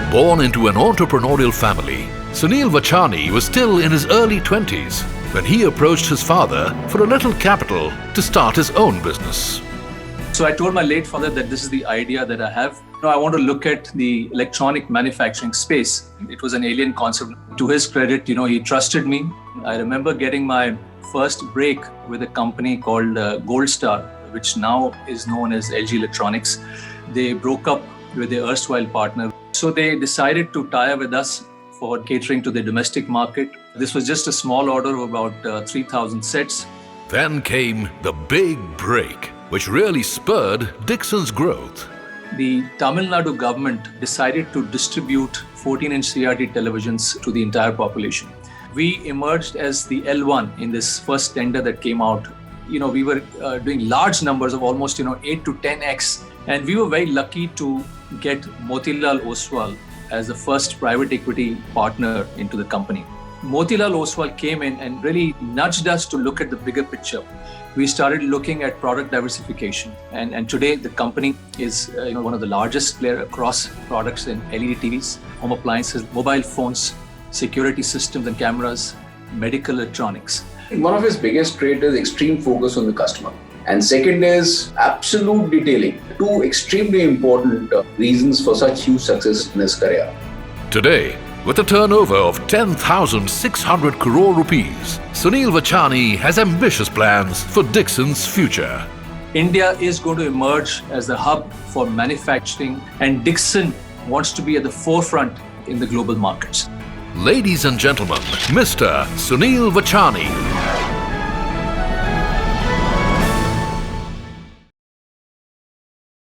Born into an entrepreneurial family, Sunil Vachani was still in his early 20s when he approached his father for a little capital to start his own business. So I told my late father that this is the idea that I have. I want to look at the electronic manufacturing space. It was an alien concept. To his credit, he trusted me. I remember getting my first break with a company called Gold Star, which now is known as LG Electronics. They broke up with their erstwhile partner. So they decided to tie up with us for catering to the domestic market. This was just a small order of about 3,000 sets. Then came the big break, which really spurred Dixon's growth. The Tamil Nadu government decided to distribute 14-inch CRT televisions to the entire population. We emerged as the L1 in this first tender that came out. We were doing large numbers of almost 8 to 10x, and we were very lucky to get Motilal Oswal as the first private equity partner into the company. Motilal Oswal came in and really nudged us to look at the bigger picture. We started looking at product diversification, and today the company is one of the largest players across products in LED TVs, home appliances, mobile phones, security systems and cameras, medical electronics. One of his biggest traits is extreme focus on the customer. And second is absolute detailing. Two extremely important reasons for such huge success in his career. Today, with a turnover of 10,600 crore rupees, Sunil Vachani has ambitious plans for Dixon's future. India is going to emerge as the hub for manufacturing, and Dixon wants to be at the forefront in the global markets. Ladies and gentlemen, Mr. Sunil Vachani.